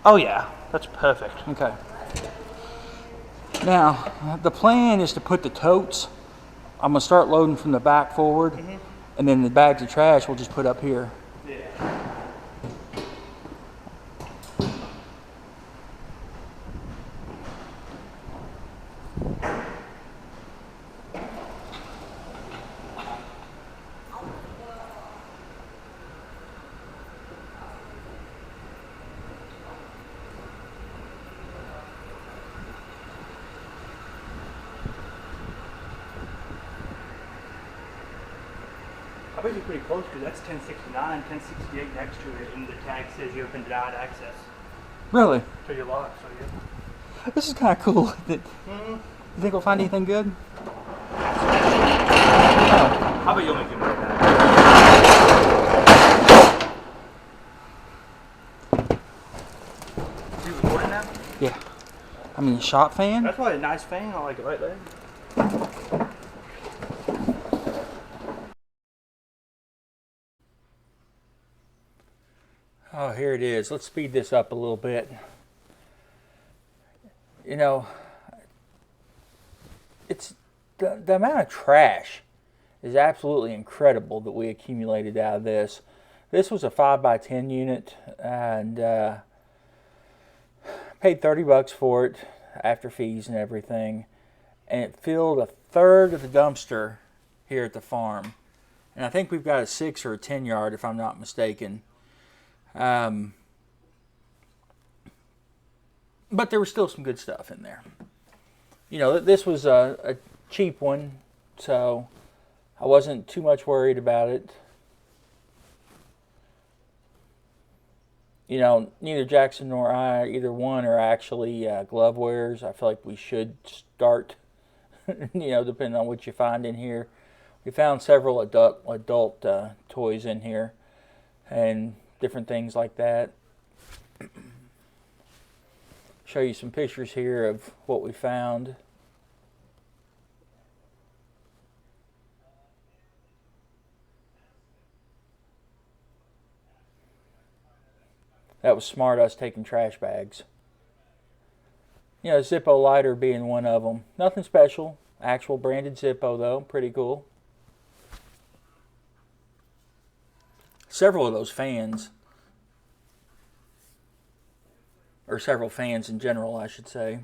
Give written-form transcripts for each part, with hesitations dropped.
Oh yeah, that's perfect. Okay. Now, the plan is to put the totes, I'm going to start loading from the back forward, and then the bags of trash we'll just put up here. Yeah. I bet you're pretty close because that's 1069, 1068 next to it, and the tag says you have been denied access Really? to your lot. So yeah. This is kind of cool. You think we'll find anything good? I bet you'll make it more than that. You recording now? Yeah. I mean, shot fan? That's probably a nice fan. I like it right there. Oh, here it is. Let's speed this up a little bit. You know, it's the amount of trash is absolutely incredible that we accumulated out of this. This was a 5x10 unit, and paid $30 for it after fees and everything, and it filled a third of the dumpster here at the farm. And I think we've got a 6 or a 10 yard, if I'm not mistaken. But there was still some good stuff in there. You know, this was a cheap one, so I wasn't too much worried about it. You know, neither Jackson nor I, either one, are actually glove wearers. I feel like we should start, you know, depending on what you find in here. We found several adult toys in here and different things like that. Show you some pictures here of what we found. That was smart, us taking trash bags. You know, Zippo lighter being one of them. Nothing special. Actual branded Zippo though. Pretty cool. Several of those fans, or several fans in general, I should say.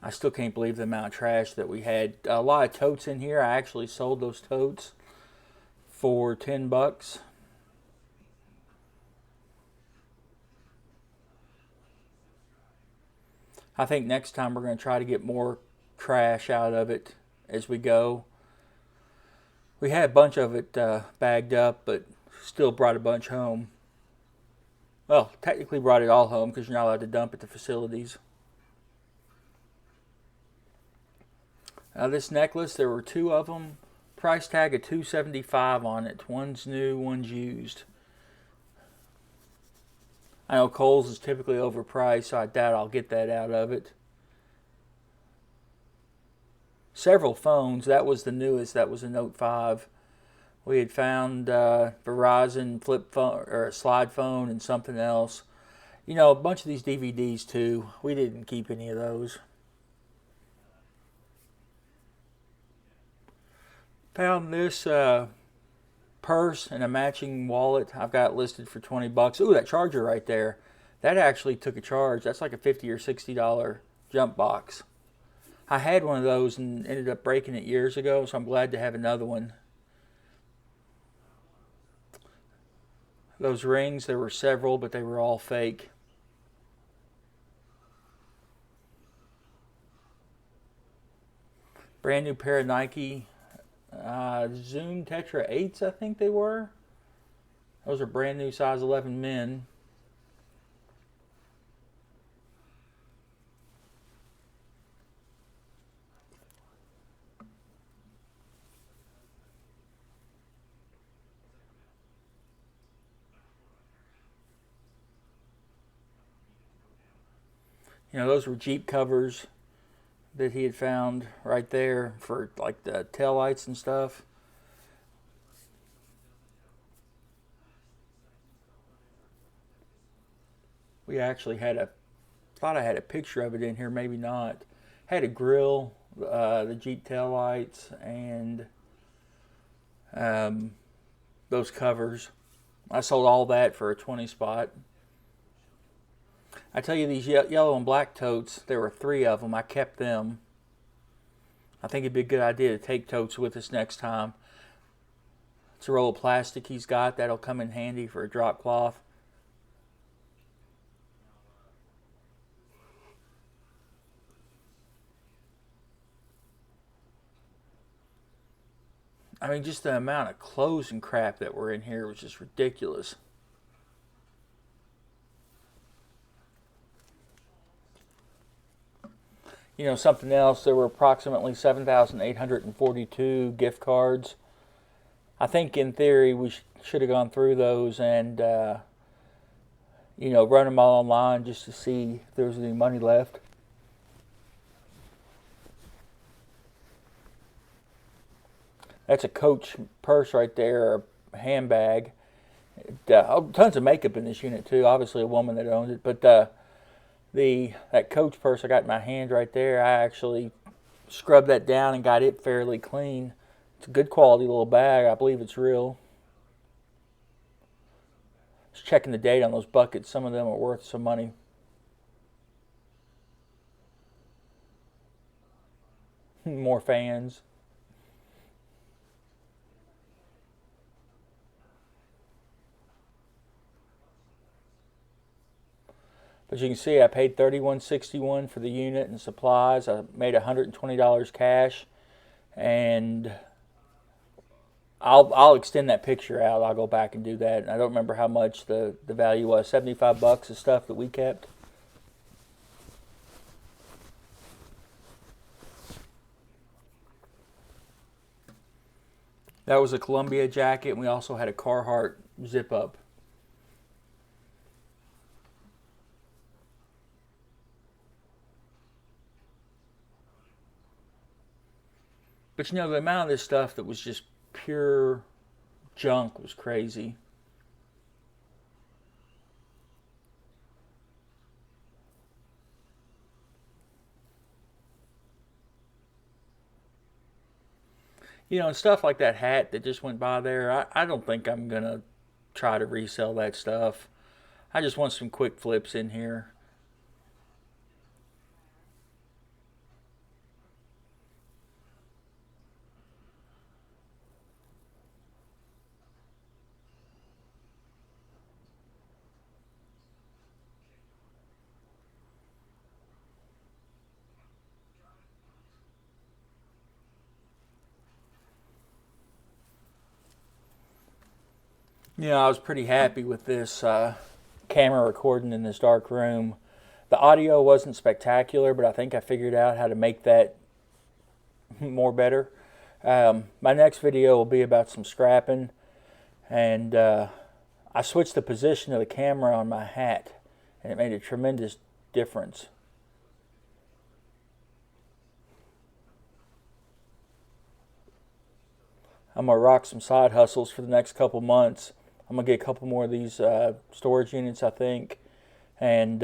I still can't believe the amount of trash that we had. A lot of totes in here. I actually sold those totes for $10. I think next time we're going to try to get more trash out of it as we go. We had a bunch of it bagged up, but still brought a bunch home. Well, technically brought it all home because you're not allowed to dump at the facilities. This necklace, there were two of them. Price tag of $275 on it. One's new, one's used. I know Kohl's is typically overpriced, so I doubt I'll get that out of it. Several phones. That was the newest. That was a Note 5. We had found Verizon flip phone or a slide phone and something else. You know, a bunch of these DVDs too. We didn't keep any of those. Found this purse and a matching wallet. I've got it listed for $20. Ooh, that charger right there. That actually took a charge. That's like a $50 or $60 jump box. I had one of those and ended up breaking it years ago, so I'm glad to have another one. Those rings, there were several, but they were all fake. Brand new pair of Nike Zoom Tetra 8s, I think they were. Those are brand new size 11 men. You know, those were Jeep covers that he had found right there for like the tail lights and stuff. We actually had a, thought I had a picture of it in here, maybe not. Had a grill, the Jeep tail lights, and um, those covers. I sold all that for a 20 spot. I tell you, these yellow and black totes, there were 3 of them. I kept them. I think it'd be a good idea to take totes with us next time. It's a roll of plastic he's got. That'll come in handy for a drop cloth. I mean, just the amount of clothes and crap that were in here was just ridiculous. You know, something else, there were approximately 7,842 gift cards. I think in theory we should have gone through those and, you know, run them all online just to see if there was any money left. That's a Coach purse right there, a handbag. Tons of makeup in this unit too. Obviously, a woman that owned it. But that Coach purse I got in my hand right there, I actually scrubbed that down and got it fairly clean. It's a good quality little bag. I believe it's real. Just checking the date on those buckets. Some of them are worth some money. More fans. But you can see I paid $31.61 for the unit and supplies. I made $120 cash, and I'll extend that picture out. I'll go back and do that. And I don't remember how much the value was. $75 of stuff that we kept. That was a Columbia jacket, and we also had a Carhartt zip up. But you know, the amount of this stuff that was just pure junk was crazy. You know, and stuff like that hat that just went by there, I don't think I'm going to try to resell that stuff. I just want some quick flips in here. You know, I was pretty happy with this camera recording in this dark room. The audio wasn't spectacular, but I think I figured out how to make that more better. My next video will be about some scrapping, and I switched the position of the camera on my hat, and it made a tremendous difference. I'm going to rock some side hustles for the next couple months. I'm going to get a couple more of these storage units, I think, and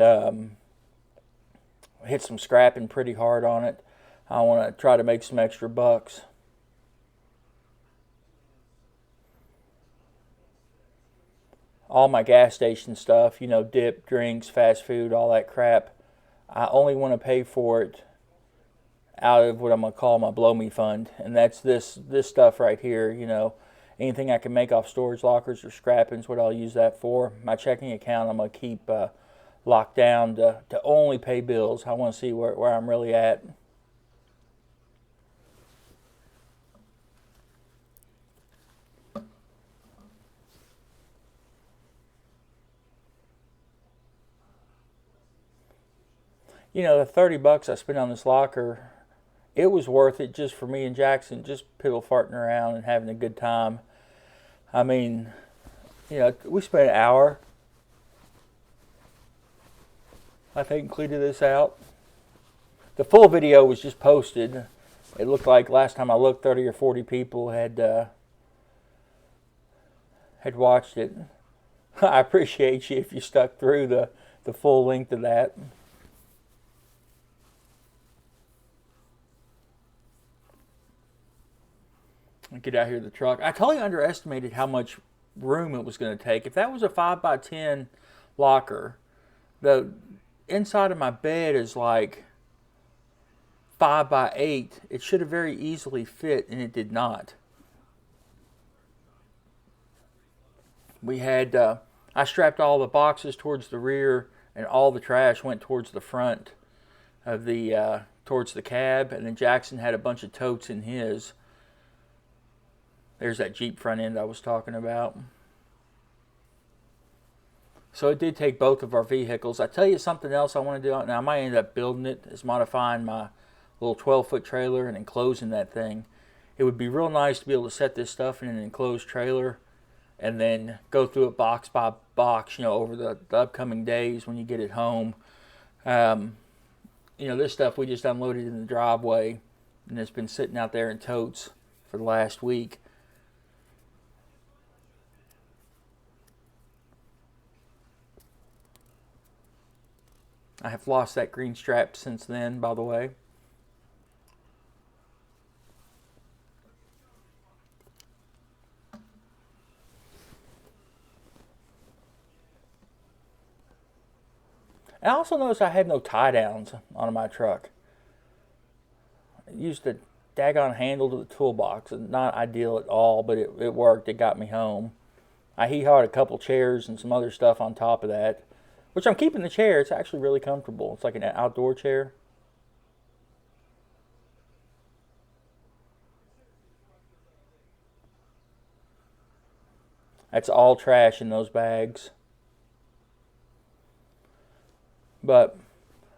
hit some scrapping pretty hard on it. I want to try to make some extra bucks. All my gas station stuff, you know, dip, drinks, fast food, all that crap, I only want to pay for it out of what I'm going to call my blow me fund. And that's this stuff right here, you know. Anything I can make off storage lockers or scrapping is what I'll use that for. My checking account I'm going to keep locked down to only pay bills. I want to see where I'm really at. You know, the 30 bucks I spent on this locker, it was worth it just for me and Jackson, just piddle farting around and having a good time. I mean, you know, we spent an hour, I think, cleared this out. The full video was just posted. It looked like last time I looked, 30 or 40 people had watched it. I appreciate you if you stuck through the full length of that. Get out here to the truck. I totally underestimated how much room it was going to take. If that was a 5x10 locker, the inside of my bed is like 5x8. It should have very easily fit, and it did not. We had, I strapped all the boxes towards the rear, and all the trash went towards the front of the, towards the cab, and then Jackson had a bunch of totes in his. There's that Jeep front end I was talking about. So it did take both of our vehicles. I tell you something else I want to do. Now I might end up building it, is modifying my little 12-foot trailer and enclosing that thing. It would be real nice to be able to set this stuff in an enclosed trailer and then go through it box by box, over the upcoming days when you get it home. This stuff we just unloaded in the driveway, and it's been sitting out there in totes for the last week. I have lost that green strap since then, by the way. I also noticed I had no tie downs on my truck. I used the daggone handle to the toolbox. Not ideal at all, but it worked. It got me home. I hee-hawed a couple chairs and some other stuff on top of that, which I'm keeping the chair. It's actually really comfortable. It's like an outdoor chair. That's all trash in those bags. But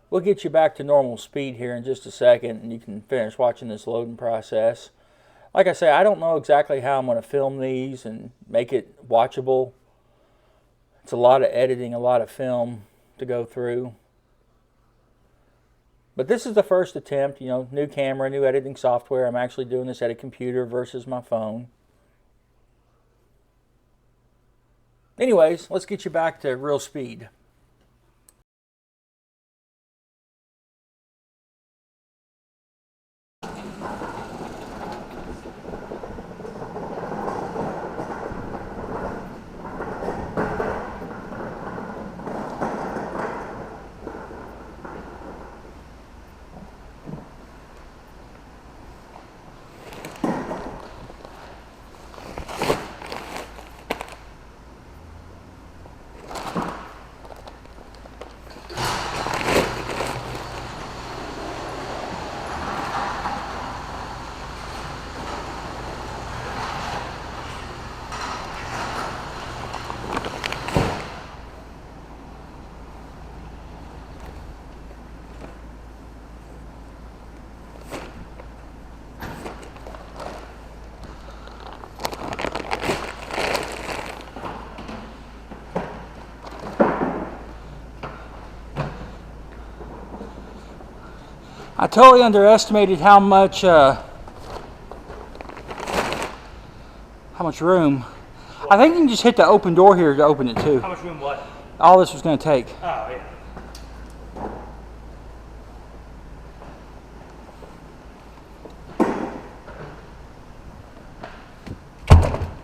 we'll get you back to normal speed here in just a second, and you can finish watching this loading process. Like I say, I don't know exactly how I'm going to film these and make it watchable. It's a lot of editing, a lot of film to go through. But this is the first attempt, new camera, new editing software. I'm actually doing this at a computer versus my phone. Anyways, let's get you back to real speed. I totally underestimated how much room. What? I think you can just hit the open door here to open it too. How much room what? All this was going to take. Oh, yeah.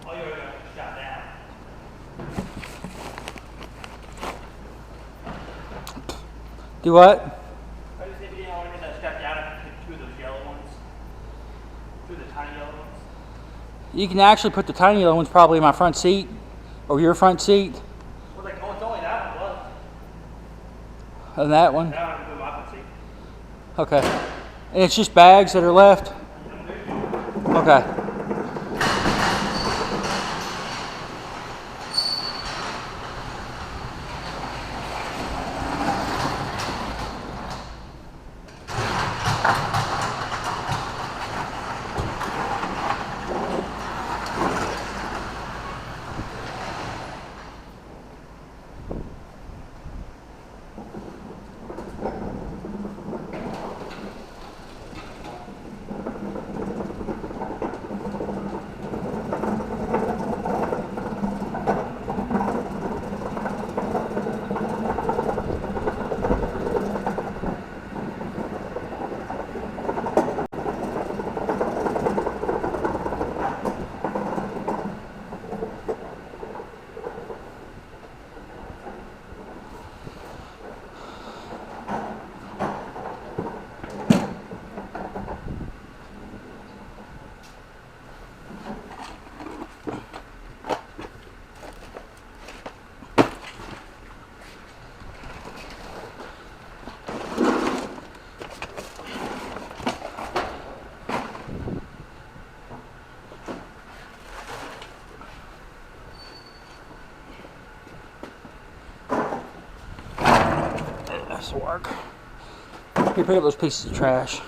Oh, you're going to shut down. Do what? You can actually put the tiny yellow ones probably in my front seat or your front seat. Well, it's only that one left. And that one? That one I can put in my front seat. Okay. And it's just bags that are left? Okay. This will work. Here, pick up those pieces of trash.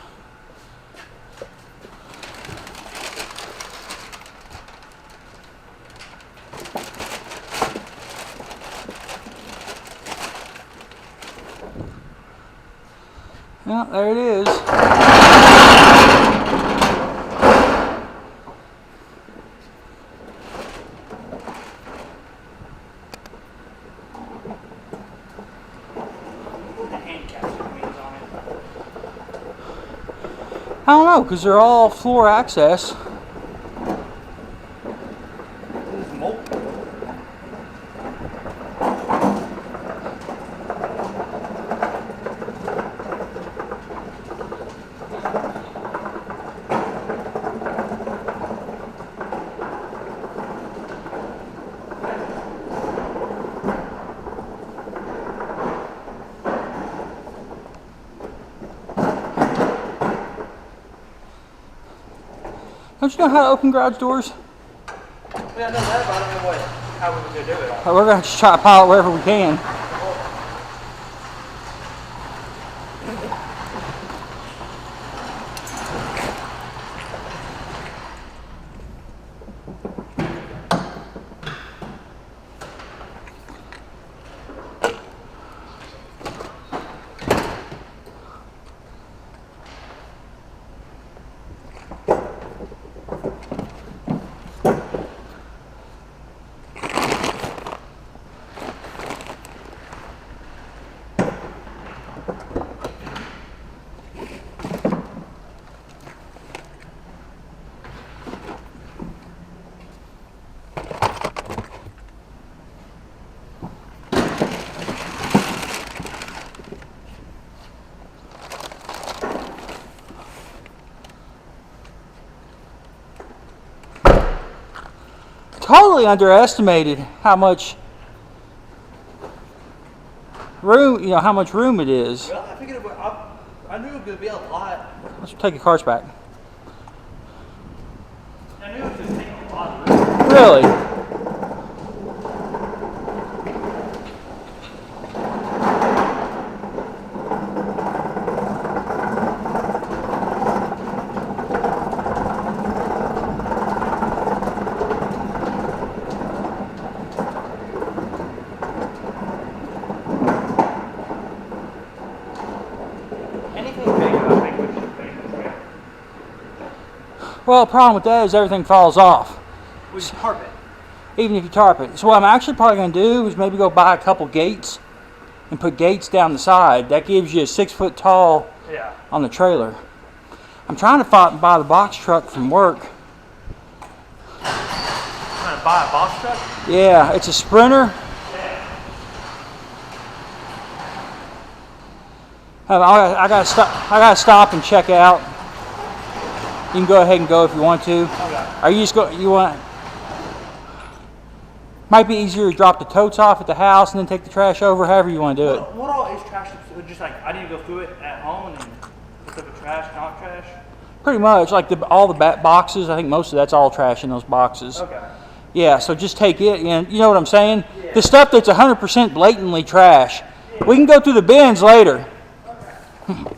Yeah, there it is. I don't know, because they're all floor access. Don't you know how to open garage doors? Yeah, I know that, but I don't know how we're going to do it. We're going to just try to pile it wherever we can. Totally underestimated how much room, how much room it is. Well, I figured I knew it was going to be a lot. Let's take your carts back. I knew it was going to take a lot of room. Really? Well, the problem with that is everything falls off. We tarp it. Even if you tarp it. So what I'm actually probably going to do is maybe go buy a couple gates and put gates down the side. That gives you a 6 foot tall on the trailer. I'm trying to buy the box truck from work. Trying to buy a box truck? Yeah, it's a Sprinter. I gotta stop and check out. You can go ahead and go if you want to. Okay. Are you just you want? Might be easier to drop the totes off at the house and then take the trash over. However you want to do it. What all is trash? Just like I need to go through it at home and then pick up the trash, not trash. Pretty much, like all the back boxes. I think most of that's all trash in those boxes. Okay. Yeah, so just take it, and you know what I'm saying. Yeah. The stuff that's 100% blatantly trash, we can go through the bins later. Okay.